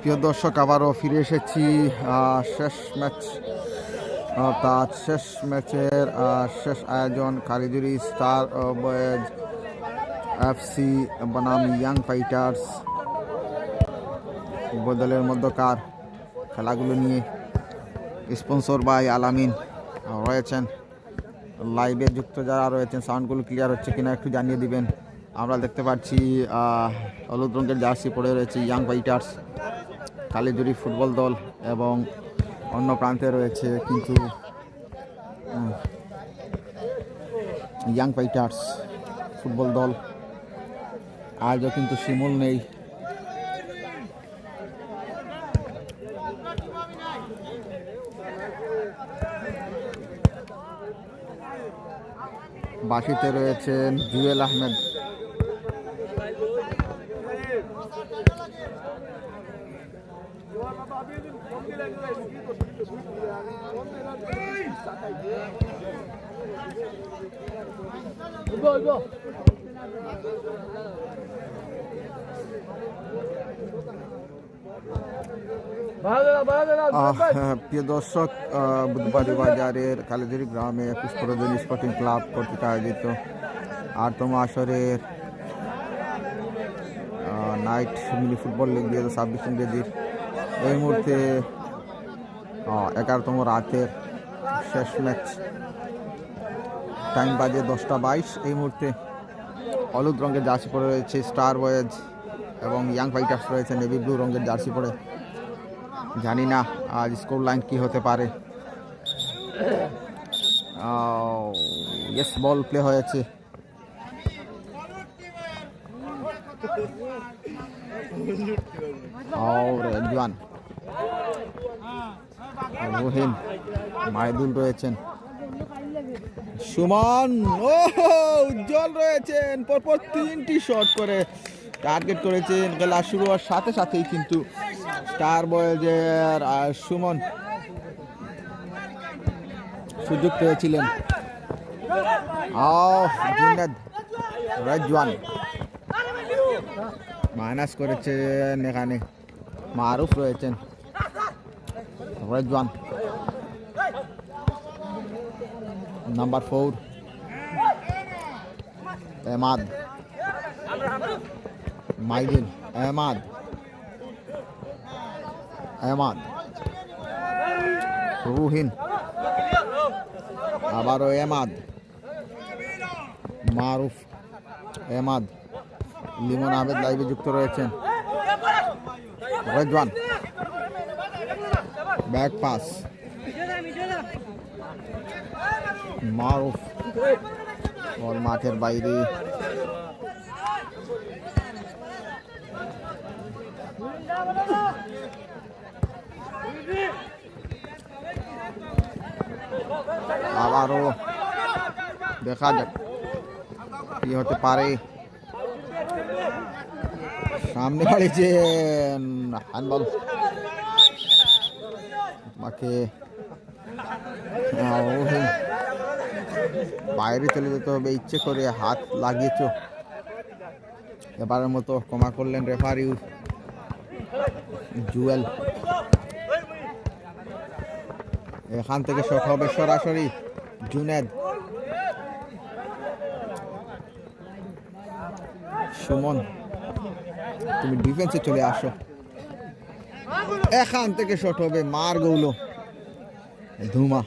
প্রিয় দর্শক, আবারও ফিরে এসেছি শেষ ম্যাচ, অর্থাৎ শেষ ম্যাচের শেষ আয়োজন কালিজুরি স্টার বয়েজ এফসি বনাম ইয়াং ফাইটার্স বদলের মধ্যকার খেলাগুলো নিয়ে স্পন্সর বাই আলামিন রয়েছেন। লাইভে যুক্ত যারা রয়েছেন, সাউন্ডগুলো ক্লিয়ার হচ্ছে কিনা একটু জানিয়ে দিবেন। আমরা দেখতে পাচ্ছি হলুদ রঙের জার্সি পরে রয়েছে ইয়াং ফাইটার্স কালিজুরি ফুটবল দল, এবং অন্য প্রান্তে রয়েছে কিন্তু ইয়াং ফাইটার্স ফুটবল দল। আজও কিন্তু শিমুল নেই। বাসিতে রয়েছেন জুয়েল আহমেদ। প্রিয় দর্শক, বুধবাড়ি বাজারের কালিজুরি গ্রামে পুষ্পরঞ্জনী স্পোর্টিং ক্লাব কর্তৃক আয়োজিত 8তম আসরের নাইট মিনি ফুটবল লিগ 2026 ইংরেজির এই মুহূর্তে 11তম রাতের শেষ ম্যাচ। টাইম বাজে 10:22। এই মুহূর্তে হলুদ রঙের জার্সি পরে রয়েছে স্টার বয়েজ, এবং ইয়াং ফাইটার্স রয়েছে নেভি ব্লু রঙের জার্সি পরে। জানি না আজ স্কোর লাইন কি হতে পারে। ইয়েস, বল প্লে হয়েছে। রেজওয়ান, রহিম, মাইদুল রয়েছেন, সুমন, উজ্জ্বল রয়েছেন। পরপর 3টি শট করে টার্গেট করেছেন। খেলা শুরু হওয়ার সাথে সাথেই কিন্তু স্টার বয়েজের সুমন সুযোগ পেয়েছিলেন। রেজওয়ান মাইনাস করেছেন, এখানে মারুফ রয়েছেন। Rezwan number 4, Emad, মাইদিন, Emad, Ruhin, আবারও এমাদ, মারুফ, এমাদ, লিমন আহমেদ লাইভে যুক্ত রয়েছেন। রেজওয়ান, ব্যাক পাস, মারুফ, বল মাঠের বাইরে। আবারও দেখা যাক কি হতে পারে। সামনে বাড়িয়েছেন হ্যান্ডবল, মাকে বাইরে চলে যেতে হবে। ইচ্ছে করে হাত লাগিয়েছ, এবারের মতো ক্ষমা করলেন রেফারি জুয়েল। এখান থেকে শট হবে সরাসরি। জুনেদ, সুমন, তুমি ডিফেন্সে চলে আসো। এখান থেকে শট হবে, মার গৌলো, ধুমা।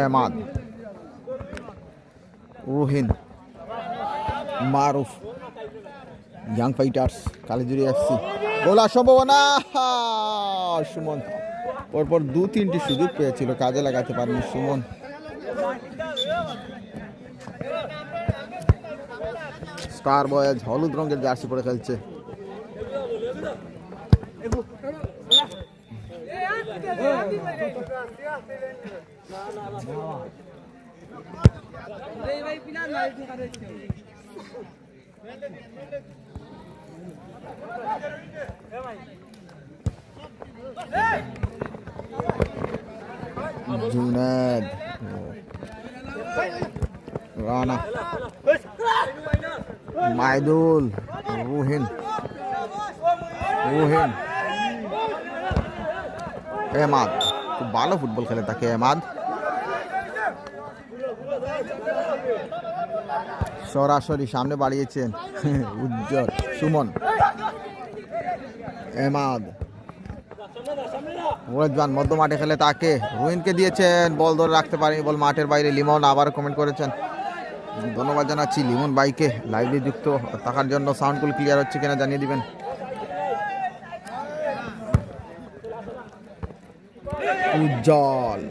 এমাদ, রুহিন, মারুফ, ইয়াং ফাইটার্স কালিজুরি এফসি। গোলার সম্ভাবনা, সুমন পরপর 2-3টি সুযোগ পেয়েছিল, কাজে লাগাতে পারেনি সুমন। স্টার বয়েজ হলুদ রঙের জার্সি পরে খেলছে। জুনেদ, রানা, মাইদুল, রুহিন, এমাদ। খুব ভালো ফুটবল খেলে তাকে এমাদ। সরাসরি সামনে বাড়িয়েছেন উজ্জ্বল, সুমন, এমাদ, রেজওয়ান মধ্য মাঠে খেলে তাকে রুহিনকে দিয়েছেন, বল ধরে রাখতে পারেনি, বল মাঠের বাইরে। লিমন আবার কমেন্ট করেছেন, ধন্যবাদ জানাচ্ছি লিমন ভাইকে লাইভে যুক্ত থাকার জন্য। সাউন্ডগুলো ক্লিয়ার হচ্ছে কিনা জানিয়ে দিবেন। উজ্জ্বল,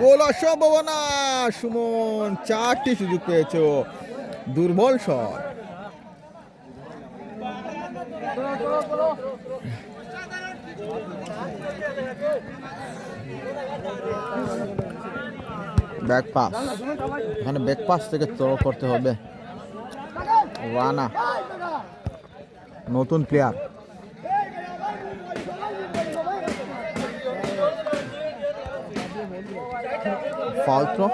গোলা সম্ভাবনা, সুমন 4টি সুযোগ পেয়েছো, দুর্বল শট। ব্যাক পাস, এখানে ব্যাক পাস থেকে থ্রো করতে হবে। রানা নতুন প্লেয়ার, ফাউল থ্রো।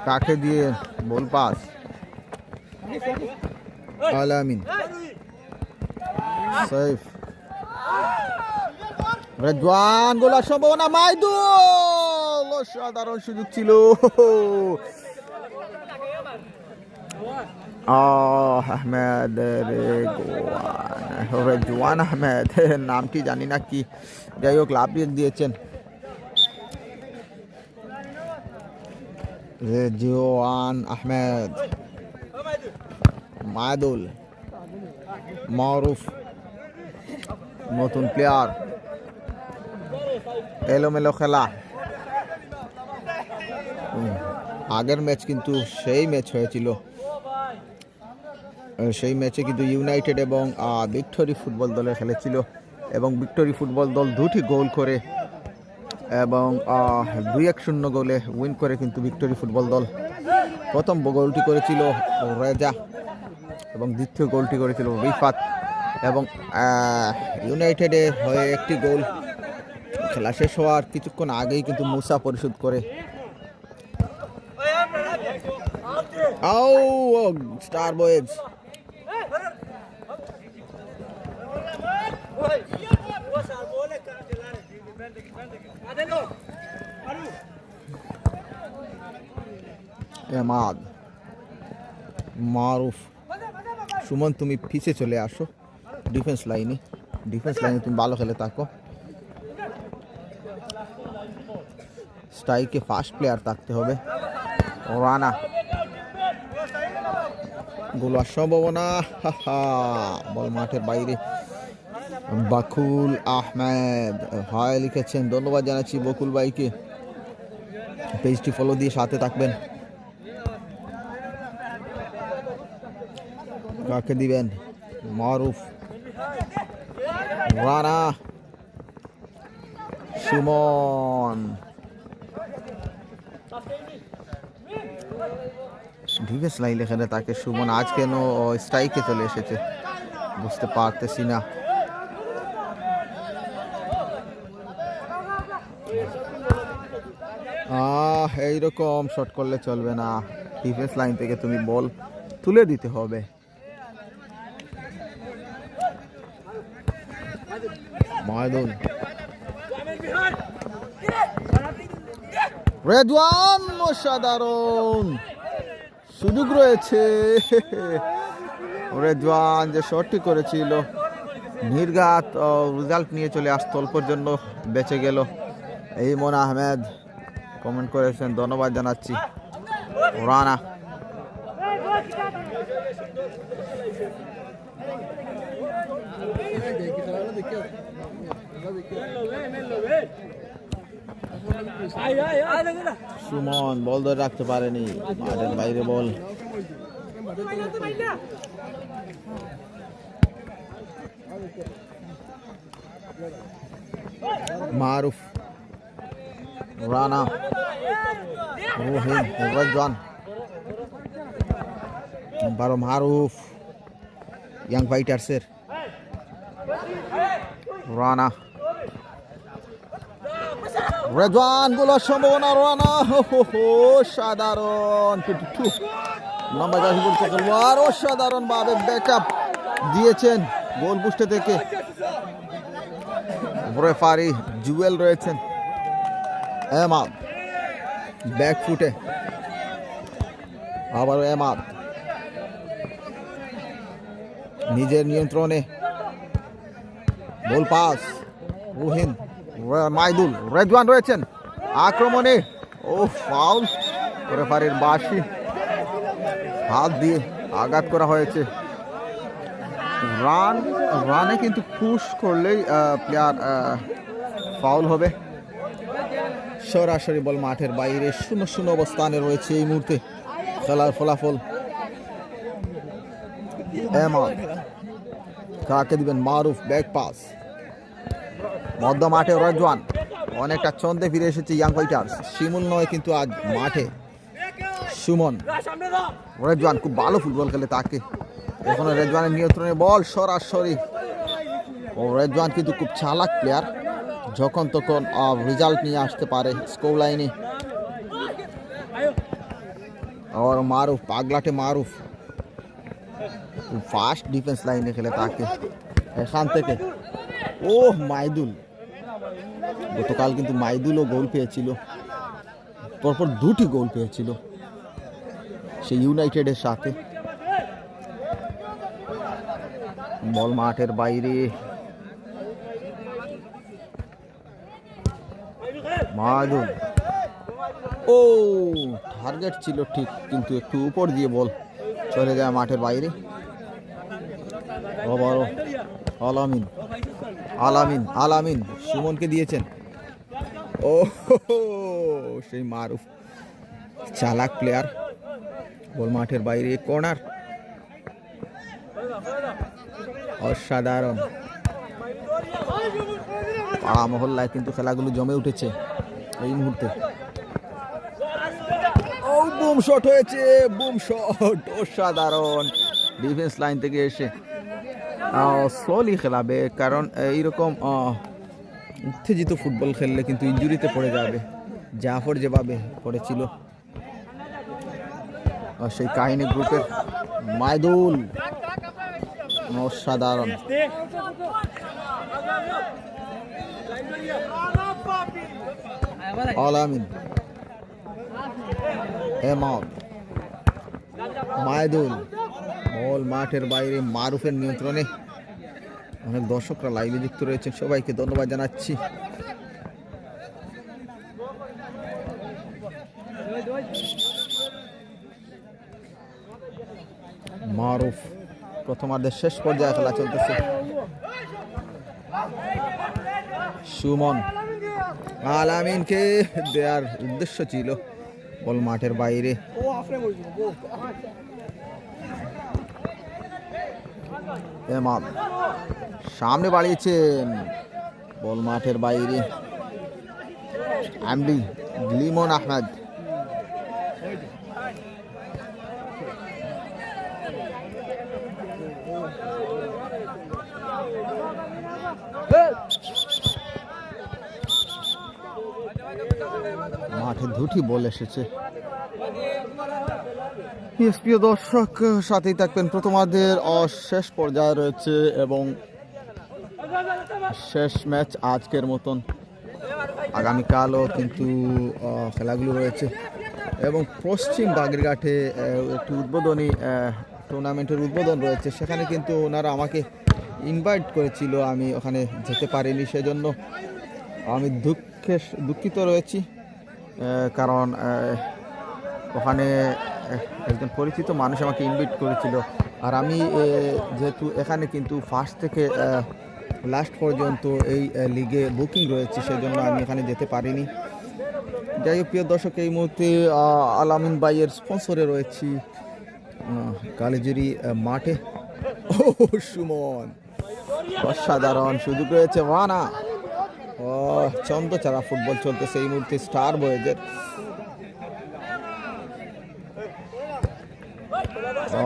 কাকে দিয়ে বল পাস, আলামিন, সাইফ, রেজওয়ান, গোলার সম্ভাবনা, মাইদুল, অসাধারণ সুযোগ ছিল। আহমেদ, রেজওয়ান আহমেদ, নামটি জানি না কি, যাই হোক লাভ দিয়েছেন। রেজওয়ান আহমেদ, মাইদুল, মারুফ নতুন প্লেয়ার, এলোমেলো খেলা। আগের ম্যাচ কিন্তু সেই ম্যাচ হয়েছিল, সেই ম্যাচে কিন্তু ইউনাইটেড এবং ভিক্টোরি ফুটবল দলে খেলেছিল এবং ভিক্টোরি ফুটবল দল 2টি গোল করে এবং 2-1 গোলে উইন করে কিন্তু ভিক্টোরি ফুটবল দল প্রথম গোলটি করেছিল রেজা এবং দ্বিতীয় গোলটি করেছিল রিফাত এবং ইউনাইটেডের হয়ে একটি গোল খেলা শেষ হওয়ার কিছুক্ষণ আগেই কিন্তু মুসা পরিশোধ করে। স্টার বয়েজ, এমাদ, মারুফ, সুমন তুমি পিছে চলে আসো ডিফেন্স লাইনে তুমি ভালো খেলে থাকো। স্ট্রাইকে ফাস্ট প্লেয়ার থাকতে হবে। রানা, গোলার সম্ভাবনা, বল মাঠের বাইরে। বকুল আহমেদ হাই লিখেছেন, ধন্যবাদ জানাচ্ছি বকুল ভাইকে। পেজটি ফলো দিয়ে সাথে থাকবেন। কাকে দিবেন, মারুফ, রানা, সুমন, ডিফেন্স লাইন এখানে তাকে সুমন আজ কেন স্ট্রাইকে চলে এসেছে বুঝতে পারতেছি না। এইরকম শট করলে চলবে না, ডিফেন্স লাইন থেকে তুমি বল তুলে দিতে হবে। মাইদুল, রেজওয়ান, অসাধারণ সুযোগ রয়েছে। রেজওয়ান যে শটটি করেছিল নির্ঘাত রেজাল্ট নিয়ে চলে আসতো, অল্পের জন্য বেঁচে গেল। এই মন আহমেদ কমেন্ট করেছেন, ধন্যবাদ জানাচ্ছি। রানা, সুমন বল ধরে রাখতে পারেনি, মাঠের বাইরে বল। মারুফ, রানা, রহিম, রেজওয়ান, বারো মারুফ ইয়াং ফাইটার্সের, রানা, রেজওয়ান, গোলের সম্ভাবনা, রানা, সাধারণ লম্বা জাহি বলতে আরো সাধারণ ভাবে ব্যাকআপ দিয়েছেন গোল পোস্টে থেকে। রেফারি জুয়েল রয়েছেন, এমাদ ব্যাক ফুটে, আবার এমাদ নিজের নিয়ন্ত্রণে, বল পাস, রুহিন, মাইদুল, রেজওয়ান রয়েছেন আক্রমণে, ও ফাউল, রেফারির বাঁশি হাত দিয়ে আঘাত করা হয়েছে। রানে কিন্তু পুশ করলেই প্লেয়ার ফাউল হবে। সরাসরি বল মাঠের বাইরে, 0-0 অবস্থানে রয়েছে এই মুহূর্তে খেলার ফলাফল। কাকে দিবেন? মারুফ, ব্যাক পাস, মধ্য মাঠে রেজওয়ান, অনেকটা ছন্দে ফিরে এসেছে ইয়াং ফাইটার্স। শিমুল নয় কিন্তু আজ মাঠে, সুমন। রেজওয়ান খুব ভালো ফুটবল খেলে, তাকে এখনো রেজওয়ানের নিয়ন্ত্রণে বল সরাসরি। ও রেজওয়ান কিন্তু খুব চালাক প্লেয়ার, যখন তখন রেজাল্ট নিয়ে আসতে পারে স্কোর লাইনে। আর মারুফ, পাগলাটে মারুফ ফাস্ট ডিফেন্স লাইনে খেলে, তাকে এখান থেকে ও মাইদুল, গতকাল কিন্তু মাইদুলও গোল পেয়েছিল, পরপর 2টি গোল পেয়েছিল সে ইউনাইটেডের সাথে। বল মাঠের বাইরে, মাইদুল, ও টার্গেট ছিল ঠিক, কিন্তু একটু উপর দিয়ে বল চলে যায় মাঠের বাইরে। আলামিন, আলামিন, আলামিন সুমনকে দিয়েছেন, ও সেই মারুফ চালাক প্লেয়ার, বল মাঠের বাইরে, কর্নার, অসাধারণ। পাড়া মহল্লায় কিন্তু খেলাগুলো জমে উঠেছে এই মুহূর্তে। ও বুম শট হয়েছে, বুম শট, অসাধারণ ডিফেন্স লাইন থেকে এসে। স্লোলি খেলাবে, কারণ এইরকম উত্তেজিত ফুটবল খেললে কিন্তু ইনজুরিতে পড়ে যাবে, জাফর যেভাবে পড়েছিল। সেই কাহিনী গ্রুপের মাইদুল, অসাধারণ। আলামিন, এমাদ, মাইদুল, বল মাঠের বাইরে, মারুফের নিয়ন্ত্রণে। অনেক দর্শকরা লাইভে যুক্ত রয়েছেন, সবাইকে ধন্যবাদ জানাচ্ছি। মারুফ, প্রথমার্ধের শেষ পর্যায়ে খেলা চলতেছে। সুমন, আলামিনকে দেওয়ার উদ্দেশ্য ছিল, বল মাঠের বাইরে। এমাদ সামনে বাড়িয়েছেন, বল মাঠের বাইরে। আমলি, লিমন আহমেদ, মাঠে 2টি বল এসেছে। প্রিয় দর্শক, সাথেই থাকবেন। প্রথমার্ধের শেষ পর্যায়ে রয়েছে এবং শেষ ম্যাচ আজকের মতন। আগামীকালও কিন্তু খেলাগুলো রয়েছে এবং পশ্চিম বাগেরঘাটে একটি উদ্বোধনী টুর্নামেন্টের উদ্বোধন রয়েছে, সেখানে কিন্তু ওনারা আমাকে ইনভাইট করেছিল, আমি ওখানে যেতে পারিনি, সেজন্য আমি দুঃখিত রয়েছি। কারণ ওখানে একজন পরিচিত মানুষ আমাকে ইনভাইট করেছিল, আর আমি যেহেতু এখানে কিন্তু ফার্স্ট থেকে লাস্ট পর্যন্ত এই লিগে বুকিং রয়েছে, সেজন্য আমি এখানে যেতে পারিনি। যাই হোক প্রিয় দর্শক, এই মুহূর্তে আলামিন ভাইয়ের স্পন্সরে রয়েছি কালীজুরি মাঠে। ও সুমন, অসাধারণ সুযোগ রয়েছে। রানা, ও চন্দ্রচারা ফুটবল চলতেছে এই মুহূর্তে স্টার বয়েজের।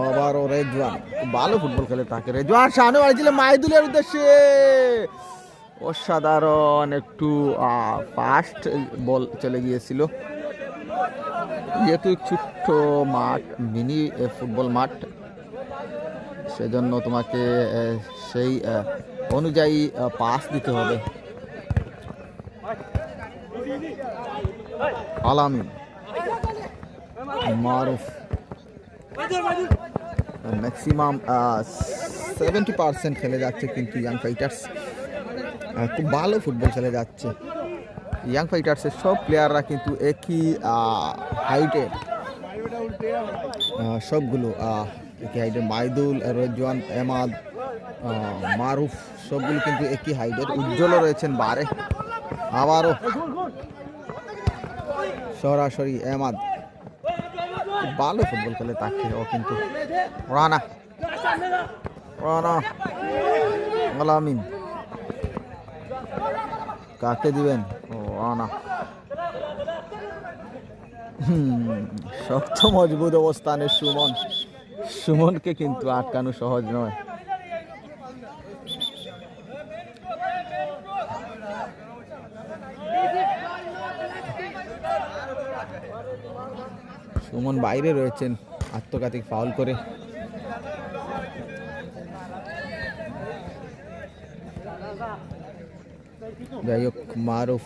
আবার ও রেজওয়ান ভালো ফুটবল খেলে থাকে। রেজওয়ান সামনে বাড়িছিল মাইদুলের উদ্দেশ্যে, অসাধারণ একটু ফাস্ট বল চলে গিয়েছিল। যেহেতু ছোট্ট মাঠ, মিনি ফুটবল মাঠ, সেজন্য তোমাকে সেই অনুযায়ী পাস দিতে হবে। আলামিন, মারুফ, ম্যাক্সিমাম 70% খেলে যাচ্ছে কিন্তু ইয়াং ফাইটার্স খুব ভালো ফুটবল খেলে যাচ্ছে। ইয়াং ফাইটার্সের সব প্লেয়াররা কিন্তু একই হাইটের, সবগুলো একই হাইটের। মাইদুল, রেজওয়ান, এমাদ, মারুফ সবগুলো কিন্তু একই হাইটের। উজ্জ্বলও রয়েছেন বারে, আবারও সরাসরি এমাদ খুব ভালো ফুটবল খেলে তাকে। ও কিন্তু রানা রানা আলামিন কাকে দিবেন? ও রানা, শক্ত মজবুত অবস্থানে সুমন। সুমনকে কিন্তু আটকানো সহজ নয়। সুমন বাইরে রয়েছেন আত্মঘাতিক ফাউল করে। যাই হোক, মারুফ,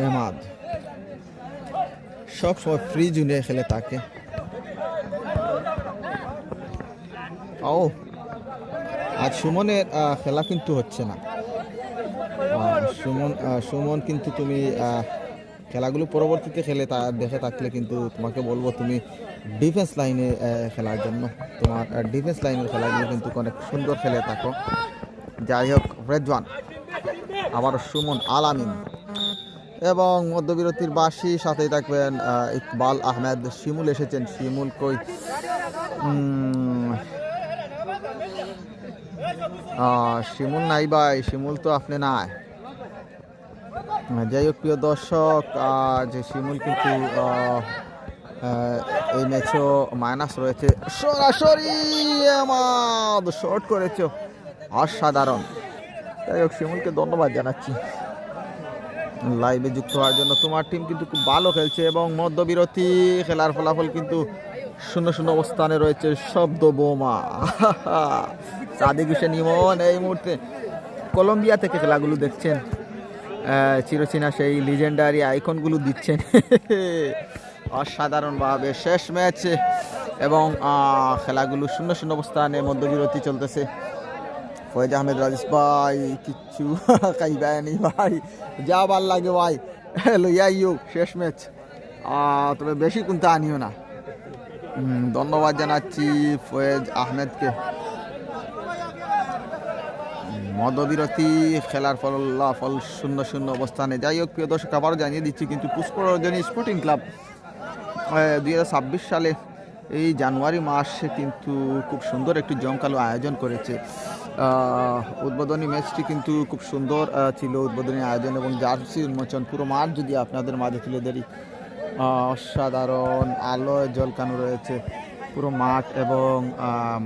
এমাদ সব সময় ফ্রি জুনে খেলে থাকে। ও আজ সুমনের খেলা কিন্তু হচ্ছে না। সুমন কিন্তু তুমি খেলাগুলো পরবর্তীতে খেলে দেখে থাকলে কিন্তু তোমাকে বলবো তুমি ডিফেন্স লাইনে খেলার জন্য। তোমার ডিফেন্স লাইনের খেলাগুলো কিন্তু অনেক সুন্দর খেলে থাকো। যাই হোক, রেজওয়ান, আবার সুমন, আলামিন এবং মধ্যবিরতির বাসী সাথেই থাকবেন ইকবাল আহমেদ। শিমুল এসেছেন, শিমুল কই? শিমুল নাই ভাই, শিমুল তো আপনি নাই। যাই হোক প্রিয় দর্শক, যে শিমুল কিন্তু এই ম্যাচও মাইনাস রয়েছে। সরাসরি আমাদ শর্ট করেছো, অসাধারণ। যাই হোক, শিমুলকে ধন্যবাদ জানাচ্ছি লাইভে যুক্ত হওয়ার জন্য। তোমার টিম কিন্তু খুব ভালো খেলছে এবং মধ্যবিরতি খেলার ফলাফল কিন্তু 0-0 অবস্থানে রয়েছে। শব্দ বোমা সাদিক হোসেন ইমন এই মুহূর্তে কলম্বিয়া থেকে খেলাগুলো দেখছেন, চিরচেনা সেই লিজেন্ডারি আইকনগুলো দিচ্ছেন অসাধারণভাবে। শেষ ম্যাচ এবং খেলাগুলো 0-0 অবস্থানে মধ্যবিরতি চলতেছে। ফয়েজ আহমেদ, রাজেশ ভাই কিচ্ছু খাইবানি ভাই, যা ভাল লাগে ভাই লইয়াইও। শেষ ম্যাচ, তবে বেশি কিন্তু আনিও না। ধন্যবাদ জানাচ্ছি ফয়েজ আহমেদকে। মধ্যবিরতি খেলার ফলাফল 0-0 অবস্থানে। যাই হোক প্রিয় দর্শক, আবারও জানিয়ে দিচ্ছি কিন্তু পুষ্পরঞ্জনী স্পোর্টিং ক্লাব 2026 সালে এই জানুয়ারি মাসে কিন্তু খুব সুন্দর একটি জমকালো আয়োজন করেছে। উদ্বোধনী ম্যাচটি কিন্তু খুব সুন্দর ছিল, উদ্বোধনী আয়োজন এবং জার্সি উন্মোচন। পুরো মাঠ যদি আপনাদের মাঝে তুলে ধরি, অসাধারণ আলোয় ঝলকানো রয়েছে পুরো মাঠ এবং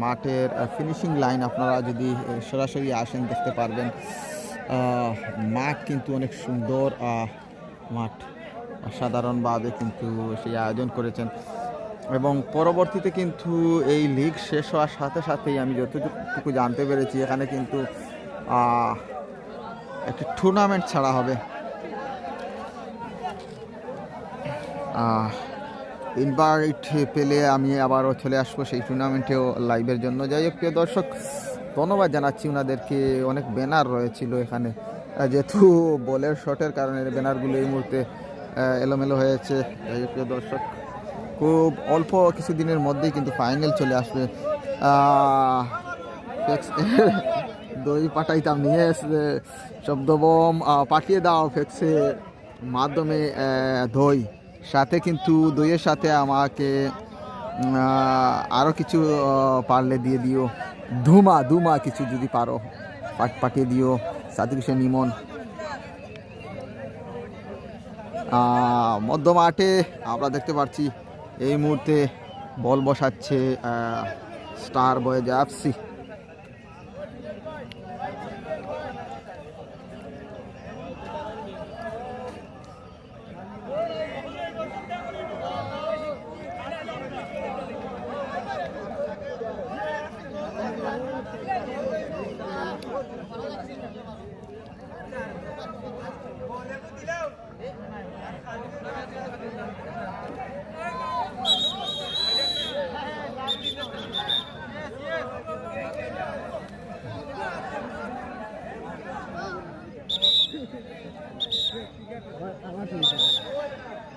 মাঠের ফিনিশিং লাইন আপনারা যদি সরাসরি আসেন দেখতে পারবেন। মাঠ কিন্তু অনেক সুন্দর মাঠ, অসাধারণভাবে কিন্তু সেই আয়োজন করেছেন। এবং পরবর্তীতে কিন্তু এই লিগ শেষ হওয়ার সাথে সাথেই আমি যতটুকু জানতে পেরেছি, এখানে কিন্তু একটি টুর্নামেন্ট ছাড়া হবে। ইনভাইট পেলে আমি আবারও চলে আসবো সেই টুর্নামেন্টেও লাইভের জন্য। যাই হোক প্রিয় দর্শক, ধন্যবাদ জানাচ্ছি ওনাদেরকে। অনেক ব্যানার রয়েছিল এখানে, যেহেতু বলের শটের কারণে ব্যানারগুলো এই মুহূর্তে এলোমেলো হয়েছে। যাই হোক প্রিয় দর্শক, খুব অল্প কিছুদিনের মধ্যেই কিন্তু ফাইনাল চলে আসবে। দই পাঠাইতাম নিয়ে এসে শব্দবোম পাঠিয়ে দাও ফেক্সের মাধ্যমে দই, সাথে কিন্তু দইয়ের সাথে আমাকে আরও কিছু পারলে দিয়ে দিও। ধুমা কিছু যদি পারো পাঠিয়ে দিও। সাদিক হোসেন ইমন। মধ্য মাঠে আমরা দেখতে পাচ্ছি এই মুহূর্তে বল বসাচ্ছে স্টার বয়েজ এফসি।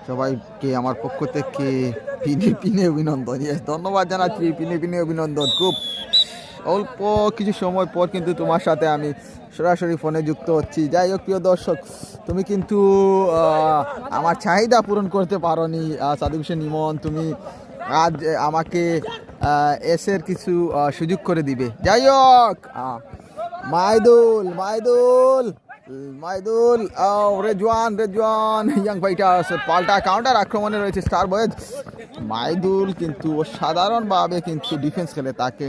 সবাইকে আমার পক্ষ থেকে পিনে পিনে অভিনন্দন। ধন্যবাদ জানাচ্ছি, পিনে পিনে অভিনন্দন। খুব অল্প কিছু সময় পর কিন্তু তোমার সাথে আমি সরাসরি ফোনে যুক্ত হচ্ছি। যাই হোক প্রিয় দর্শক, তুমি কিন্তু আমার চাহিদা পূরণ করতে পারোনি সাদিক হোসেন ইমন। তুমি আজ আমাকে এসের কিছু সুযোগ করে দিবে। যাই হোক, মাইদুল মাইদুল মাইদুল রেজওয়ান ইয়াং ফাইটার্স পাল্টা কাউন্টার আক্রমণে রয়েছে স্টার বয়েজ। মাইদুল কিন্তু সাধারণভাবে কিন্তু ডিফেন্স খেলে তাকে।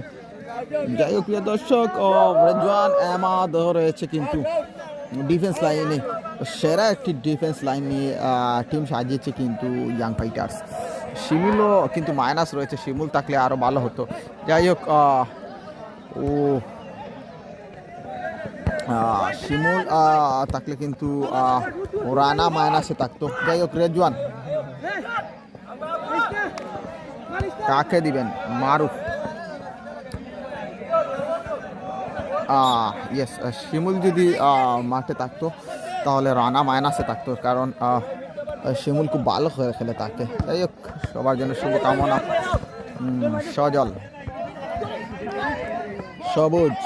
যাই হোক প্রিয় দর্শক, রেজওয়ান আহমদ রয়েছে কিন্তু ডিফেন্স লাইনে, সেরা একটি ডিফেন্স লাইন নিয়ে টিম সাজিয়েছে কিন্তু ইয়াং ফাইটার্স। শিমুলও কিন্তু মাইনাস রয়েছে, শিমুল থাকলে আরও ভালো হতো। যাই হোক, শিমুল থাকলে কিন্তু রানা মাইনাসে থাকতো। যাই হোক, রেজওয়ান কাকে দিবেন? মারুফ। ইয়েস, শিমুল যদি মাঠে থাকতো তাহলে রানা মাইনাসে থাকতো, কারণ শিমুল খুব ভালো হয়ে খেলে তাকে। যাই হোক, সবার জন্য শুভকামনা। সজল, সবুজ,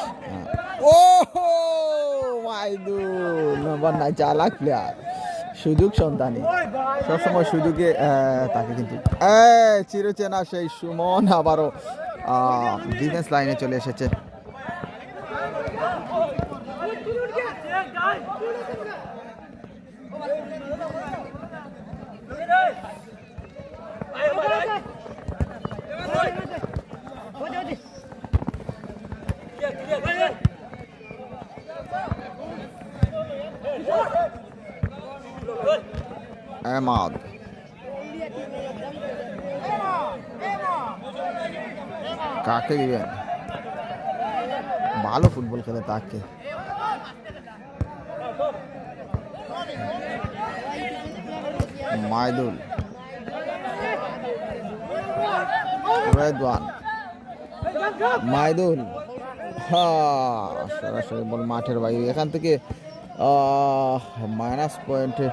ও মাইদুল নম্বর 9 চালাক প্লেয়ার, সুযোগ সন্তানী, সবসময় সুযোগে তাকে কিন্তু চিরচেনা সেই সুমন আবারও ডিফেন্স লাইনে চলে এসেছে। আহমদ, কাকে দিবেন? ভালো ফুটবল খেলে তাকে। মাইদুল, রেজওয়ান, মাইদুল, সরাসরি বল মাঠের বাইরে। এখান থেকে মাইনাস পয়েন্টে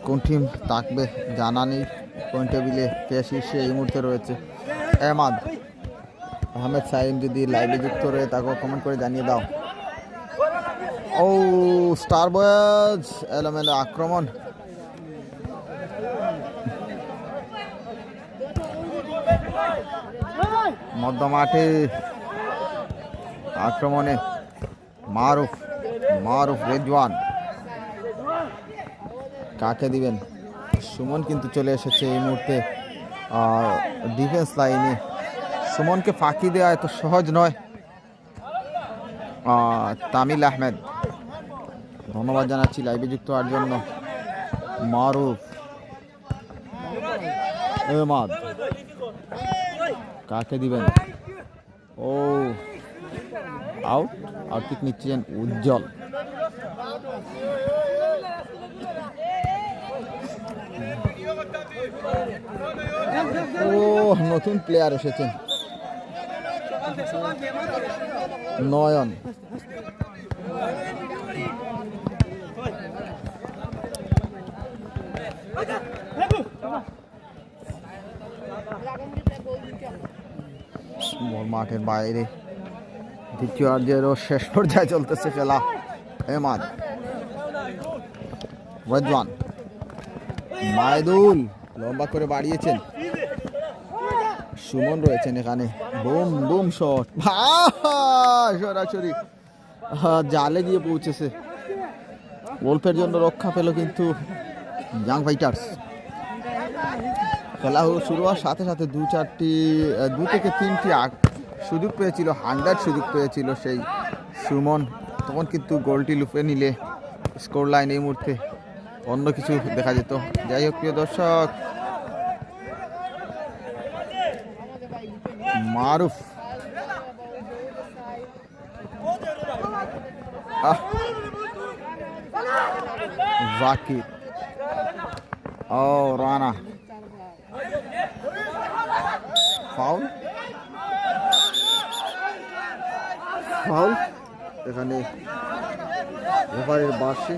কোন টিম থাকবে জানা নেই। পয়েন্ট টেবিলে কে শীর্ষে এই মুহূর্তে রয়েছে? আহমেদ সাইম যদি লাইভে যুক্ত রয়ে তাকে কমেন্ট করে জানিয়ে দাও। ও স্টার বয়েজ এলোমেলো আক্রমণ। মধ্য মাঠে আক্রমণে মারুফ রেজওয়ান, কাকে দিবেন? সুমন কিন্তু চলে এসেছে এই মুহূর্তে ডিফেন্স লাইনে। সুমনকে ফাঁকি দেওয়া এত সহজ নয়। তামিল আহমেদ, ধন্যবাদ জানাচ্ছি লাইভে যুক্ত হওয়ার জন্য। মারুফ, আহমদ, কাকে দিবেন? ও আউটকিক নিচ্ছেন উজ্জ্বল। ও নতুন প্লেয়ার এসেছেন, নয়ন। মাঠের বাইরে দ্বিতীয়ার্ধেরও শেষ পর্যায়ে চলতেছে খেলা। আহমদ, রেজওয়ান, মাইদুল লম্বা করে বাড়িয়েছেন। সুমন রয়েছেন এখানে। বুম বুম শট, সরাসরি জালে গিয়ে পৌঁছেছে। ওলফের জন্য রক্ষা পেল কিন্তু ইয়াং ফাইটার্স। খেলা শুরু হওয়ার সাথে সাথে দু থেকে তিনটি সুযোগ পেয়েছিল, 100 সুযোগ পেয়েছিল সেই সুমন, তখন কিন্তু গোলটি লুফে নিলে স্কোর লাইন এই মুহূর্তে অন্য কিছু দেখা যেত। যাই হোক প্রিয় দর্শক, মারুফ জাকির ও রানা, ফাউল ফাউল এখানে রেফারির বাঁশি।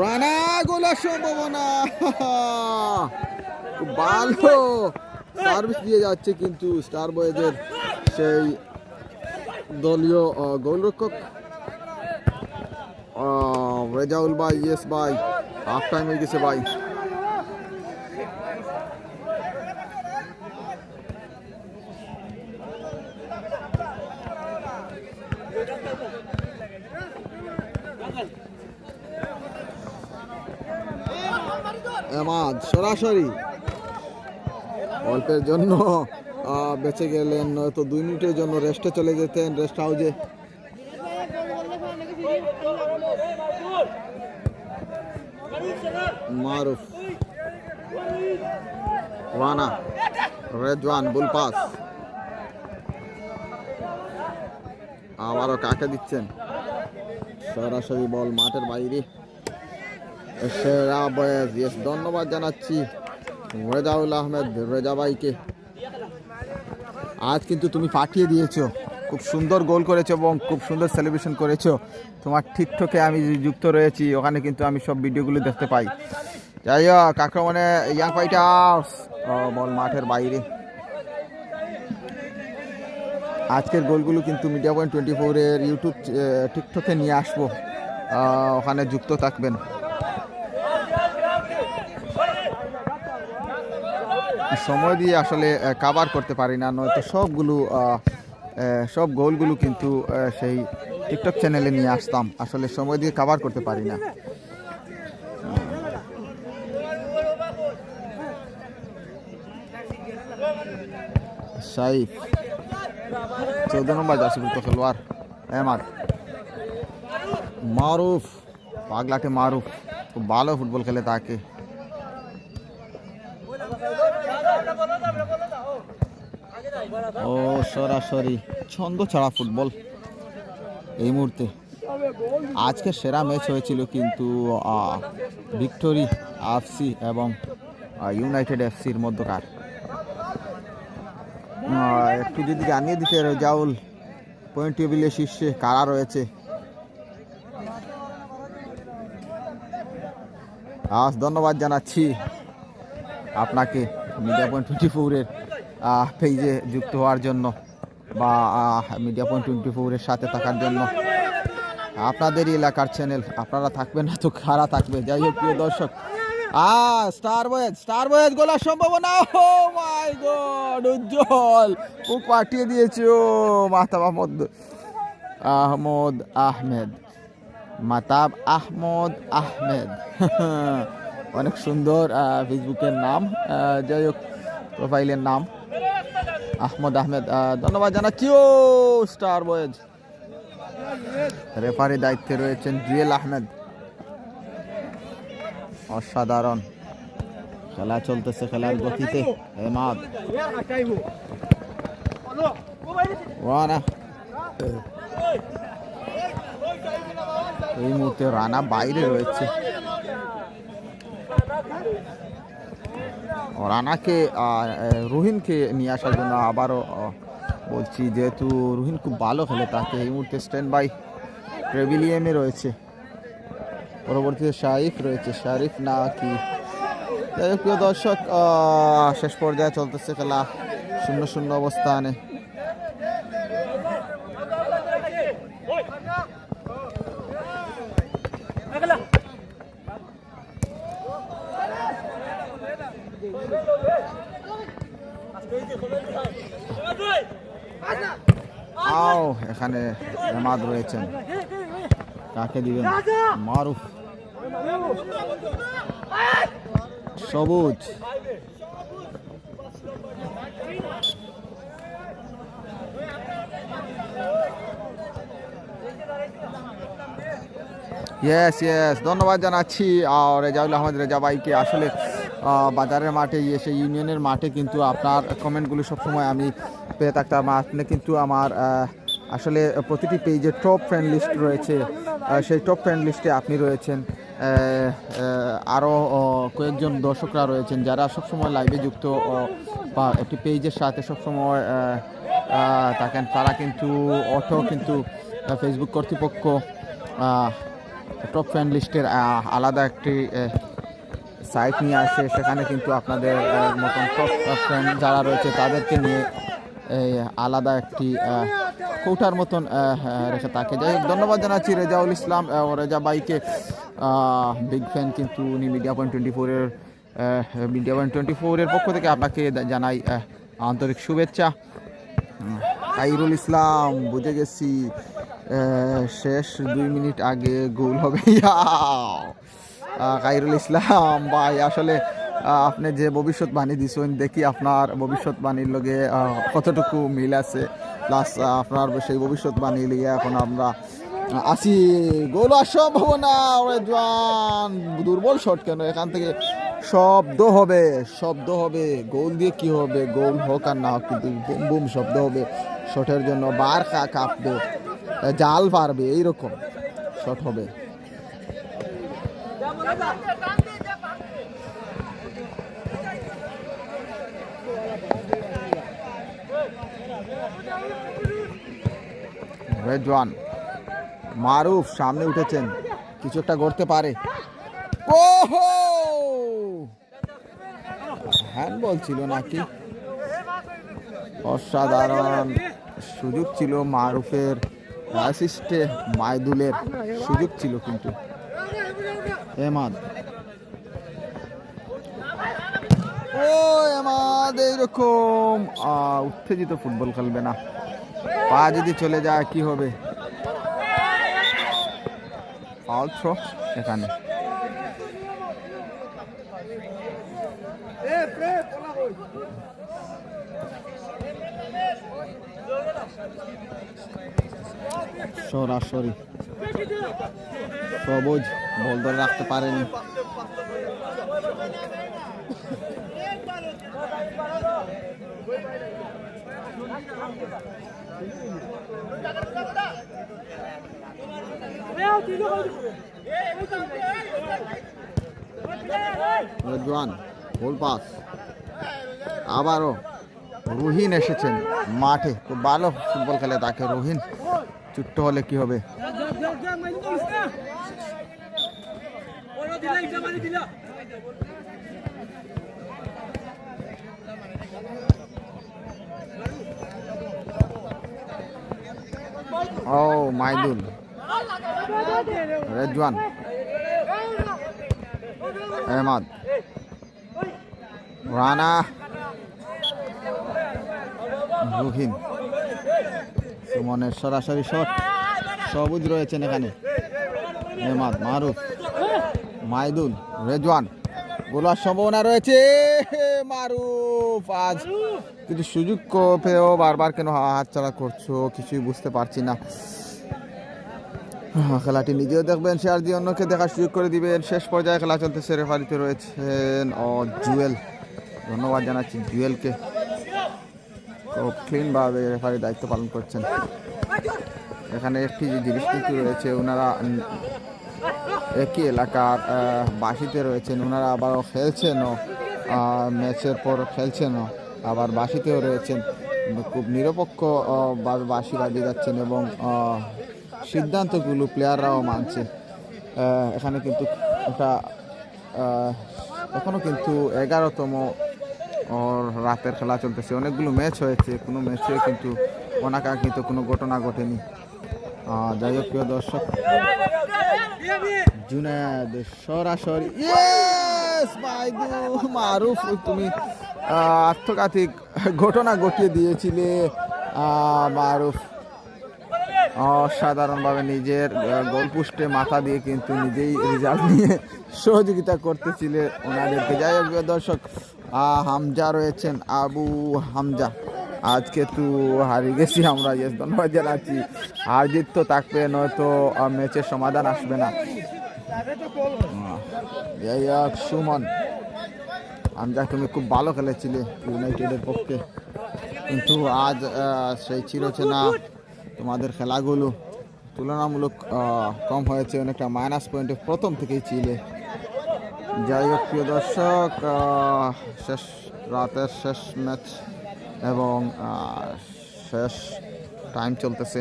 রানা গোলার সম্ভাবনা, ভালো সার্ভিস দিয়ে যাচ্ছে কিন্তু স্টার বয়েজের সেই দলীয় গোলরক্ষক রেজাউল ভাই। ইয়েস ভাই, হাফ টাইম হয়ে গেছে ভাই। এমাদ সরাসরি অল্পের জন্য বেঁচে গেলেন, নয়তো 2 মিনিটের জন্য রেস্টে চলে যেতেন রেস্ট হাউসে। মারুফ, রানা, রেজওয়ান, বুল পাস, আবারও কাকে দিচ্ছেন? সরাসরি বল মাঠের বাইরে। সেরা বয়েজ, ইয়েস, ধন্যবাদ জানাচ্ছি রেজাউল আহমেদ, রেজা ভাইকে। আজ কিন্তু তুমি পাঠিয়ে দিয়েছো, খুব সুন্দর গোল করেছো এবং খুব সুন্দর সেলিব্রেশন করেছো। তোমার টিকটকে আমি যুক্ত রয়েছি, ওখানে কিন্তু আমি সব ভিডিওগুলো দেখতে পাই। যাই হোক, আক্রমণে ইয়াং ফাইটার্স, বল মাঠের বাইরে। আজকের গোলগুলো কিন্তু মিডিয়া পয়েন্ট 24-এর ইউটিউব টিকটকে নিয়ে আসবো, ওখানে যুক্ত থাকবেন। সময় দিয়ে আসলে কাভার করতে পারি না, নয়তো সব গোলগুলো কিন্তু সেই টিকটক চ্যানেলে নিয়ে আসতাম, আসলে সময় দিয়ে কাভার করতে পারি না। সাইফ 14 নম্বর জার্সিভুক্ত খেলোয়াড় এমাদ। মারুফ, পাগলাটে মারুফ খুব ভালো ফুটবল খেলে তাকে। ও সরাসরি ছন্দ ছাড়া ফুটবল এই মুহূর্তে। আজকে সেরা ম্যাচ হয়েছিল কিন্তু ভিক্টোরি এফসি এবং ইউনাইটেড এফসির মধ্যকার। একটু যদি জানিয়ে দিতে রেজাউল পয়েন্ট টেবিলের শীর্ষে কারা রয়েছে। ধন্যবাদ জানাচ্ছি আপনাকে মিডিয়া পয়েন্ট 24-এর পেজে যুক্ত হওয়ার জন্য বা মিডিয়া পয়েন্ট 24-এর সাথে থাকার জন্য। আপনাদেরই এলাকার চ্যানেল, আপনারা থাকবেন না তো কারা থাকবে। যাই হোক প্রিয় দর্শক, স্টার বয়েজ গোলার সম্ভাবনা। ও মাই গড, উজ্জ্বল খুব পাঠিয়ে দিয়েছে মাহতাব আহমেদ অনেক সুন্দর ফেসবুকের নাম, যাই হোক প্রোফাইলের নাম আহমেদ। ধন্যবাদ জানাচ্ছি ও স্টার বয়েজ। রেফারির দায়িত্বে রয়েছেন জুয়েল আহমেদ। অসাধারণ খেলা চলতেছে, খেলার গতিতে এমাদ, রানা। এই মুহূর্তে রানা বাইরে রয়েছে। রানাকে রুহিনকে নিয়ে আসার জন্য আবারও বলছি, যেহেতু রুহিন খুব ভালো খেলে, তাকে এই মুহূর্তে স্ট্যান্ড বাই ট্রেভিলিয়ামে রয়েছে। পরবর্তীতে শারিফ রয়েছে, শারিফ না কি যাই হোক প্রিয় দর্শক, শেষ পর্যায়ে চলতেছে খেলা 0-0 অবস্থানে। এখানে হেমাদ রয়েছেন, কাকে দিবেন? মারুফ, সবুজ, ইয়েস ধন্যবাদ জানাচ্ছি রেজাউল আহমদ রেজা ভাইকে। আসলে বাজারের মাঠে এসে ইউনিয়নের মাঠে কিন্তু আপনার কমেন্টগুলো সবসময় আমি পেয়ে থাকতাম। আপনি কিন্তু আমার আসলে প্রতিটি পেজে টপ ফ্রেন্ড লিস্ট রয়েছে, সেই টপ ফ্রেন্ড লিস্টে আপনি রয়েছেন। আরও কয়েকজন দর্শকরা রয়েছেন যারা সবসময় লাইভে যুক্ত বা একটি পেজের সাথে সবসময় থাকেন। তারা কিন্তু কিন্তু ফেসবুক কর্তৃপক্ষ টপ ফ্রেন্ড লিস্টের আলাদা একটি সাইট নিয়ে আসে, সেখানে কিন্তু আপনাদের মতন টপ ফ্রেন্ড যারা রয়েছে তাদেরকে নিয়ে আলাদা একটি কৌটার মতন রেখে থাকে। যাই হোক, ধন্যবাদ জানাচ্ছি রেজাউল ইসলাম রেজা ভাইকে, বিগ ফ্যান কিন্তু উনি মিডিয়া পয়েন্ট 24-এর পক্ষ থেকে আপনাকে জানাই আন্তরিক শুভেচ্ছা। খাইরুল ইসলাম, বুঝে গেছি শেষ 2 মিনিট আগে গোল হবে। খাইরুল ইসলাম ভাই, আসলে আপনি যে ভবিষ্যৎবাণী দিচ্ছেন, দেখি আপনার ভবিষ্যৎবাণীর লগে কতটুকু মিল আছে, প্লাস আপনার সেই ভবিষ্যৎবাণী লিয়ে এখন আমরা আসি। গোল সম্ভাবনা, জোয়ান দুর্বল শট কেন, এখান থেকে শব্দ হবে। গোল দিয়ে কি হবে? গোল হোক আর না হোক, কিন্তু বুম বুম শব্দ হবে শটের জন্য। বার কাঁপবে, জাল পারবে, এইরকম শট হবে। রেজওয়ান, মারুফ সামনে উঠেছেন, কিছু একটা করতে পারে। ওহো, হ্যান্ডবল ছিল নাকি? অসাধারণ সুযোগ ছিল মারুফের, অ্যাসিস্টে মাইদুলের সুযোগ ছিল, কিন্তু এমাদ এইরকম উত্তেজিত ফুটবল খেলবে না, পা যদি চলে যায় কি হবে? ফাউল থ্রো এখানে। সরাসরি সবুজ বল ধরে রাখতে পারেনি। রেজওয়ান, গোল পাস। আবারও রুহিন এসেছেন মাঠে, খুব ভালো ফুটবল খেলে তাকে। রুহিন চুট্ট হলে কি হবে? ও মাইদুল, রেজওয়ান, আহমদ, রানা, রুহিন, সুমনের সরাসরি শট। সবুজ রয়েছেন এখানে, আহমদ, মারুফ, মাইদুল, রেজওয়ান। গোলার সম্ভাবনা রয়েছে। মারুফ আজ কিন্তু সুযোগ পেয়েও বারবার কেন হাতছাড়া করছো, কিছুই বুঝতে পারছি না। খেলাটি নিজেও দেখবেন, শেয়ার দিয়ে অন্যকে দেখার সুযোগ করে দিবেন। শেষ পর্যায়ে খেলা চলতেছে, রেফারিতে রয়েছেন জুয়েল। ধন্যবাদ জানাচ্ছি জুয়েলকে, খুব ক্লিনভাবে রেফারির দায়িত্ব পালন করছেন। এখানে একটি জিনিস কিন্তু রয়েছে, ওনারা একই এলাকার বাসিতে রয়েছেন, ওনারা আবারও খেলছেনও, ম্যাচের পর খেলছেনও, আবার বাসিতেও রয়েছেন। খুব নিরপেক্ষভাবে বাসি বাজিয়ে যাচ্ছেন এবং সিদ্ধান্তগুলো প্লেয়াররাও মানছে। এখানে কিন্তু একটা এখনও কিন্তু 11তম রাতের খেলা চলতেছে। অনেকগুলো ম্যাচ হয়েছে, কোনো ম্যাচে কিন্তু অনাকাঙ্ক্ষিত কোনো ঘটনা ঘটেনি। যাই হোক প্রিয় দর্শক, জুনায়েদ সরাসরি মারুফ, তুমি আত্মঘাতিক ঘটনা ঘটিয়ে দিয়েছিলে মারুফ। অসাধারণভাবে নিজের গোলপোস্টে মাথা দিয়ে কিন্তু নিজেই রেজাল্ট নিয়ে সহযোগিতা করতেছিলে ওনাদেরকে। যাই হোক দর্শক, হামজা রয়েছেন, আবু হামজা। আজকে তো হারিয়ে গেছি আমরা, ধন্যবাদ জানাচ্ছি। হার জিত তো থাকবে, নয়তো ম্যাচের সমাধান আসবে না। যাই হোক সুমন, হামজা তুমি খুব ভালো খেলেছিলে ইউনাইটেডের পক্ষে, কিন্তু আজ সেই চিরচেনা তোমাদের খেলাগুলো তুলনামূলক কম হয়েছে, অনেকটা মাইনাস পয়েন্টে প্রথম থেকেই ছিলে। যাই হোক প্রিয় দর্শক, শেষ রাতের শেষ ম্যাচ এবং শেষ টাইম চলতেছে,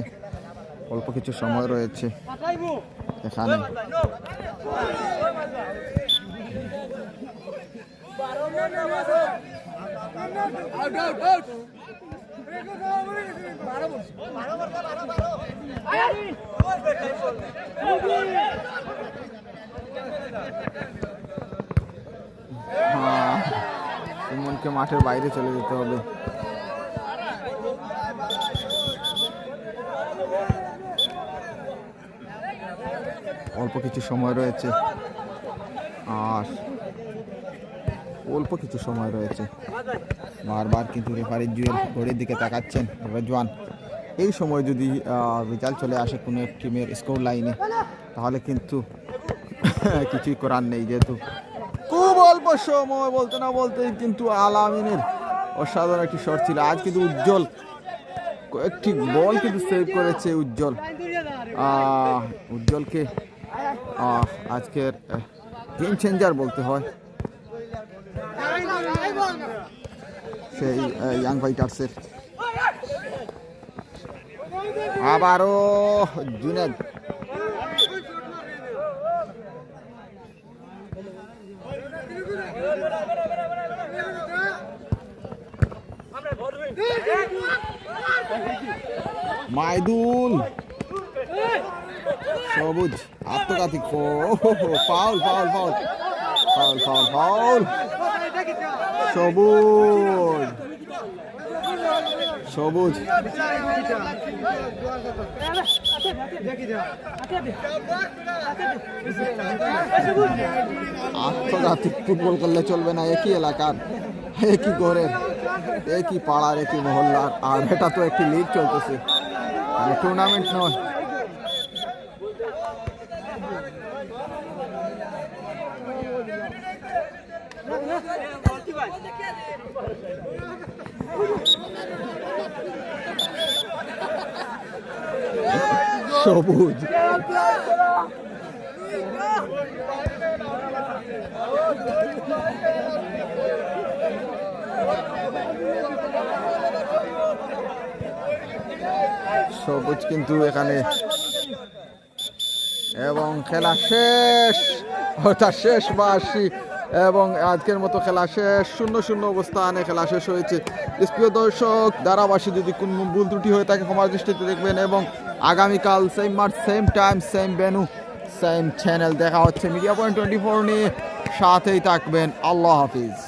অল্প কিছু সময় রয়েছে এখানে। সুমনকে মাঠের বাইরে চলে যেতে হবে। অল্প কিছু সময় রয়েছে, বারবার কিন্তু রেফারি জুয়েল ঘড়ির দিকে তাকাচ্ছেন রেজওয়ান। এই সময় যদি রেজাল্ট চলে আসে কোনো এক টিমের স্কোর লাইনে, তাহলে কিন্তু কিছুই করার নেই, যেহেতু খুব অল্প সময় বলতে না বলতেই কিন্তু আলামিনের অসাধারণ একটি শট ছিল। আজ কিন্তু উজ্জ্বল কয়েকটি বল কিন্তু সেভ করেছে উজ্জ্বলকে আজকের গেম চেঞ্জার বলতে হয় সেই ইয়াং ফাইটার্সের। আবারও জুনেদ, মাইদুল, সবুজ আত্মঘাতী, foul foul foul foul foul foul, সবুজ সবুজ আত্মঘাতী ফুটবল করলে চলবে না। একই এলাকার, একই ঘরের, একই পাড়ার, একই মহল্লার, আর এটা তো একটি লিগ চলতেছে, টুর্নামেন্ট নয়। সবুজ সবুজ কিন্তু এখানে, এবং খেলা শেষ, অর্থাৎ শেষ বাসি, এবং আজকের মতো খেলা শেষ। 0-0 অবস্থানে খেলা শেষ হয়েছে। প্রিয় দর্শক, ধারাবাসী যদি কোনো ভুল ত্রুটি হয়ে থাকে ক্ষমার দৃষ্টিতে দেখবেন, এবং আগামীকাল সেম মাঠ, same time, same venue, same channel দেখা হচ্ছে মিডিয়া পয়েন্ট 24 নিয়ে। সাথেই থাকবেন। আল্লাহ হাফিজ।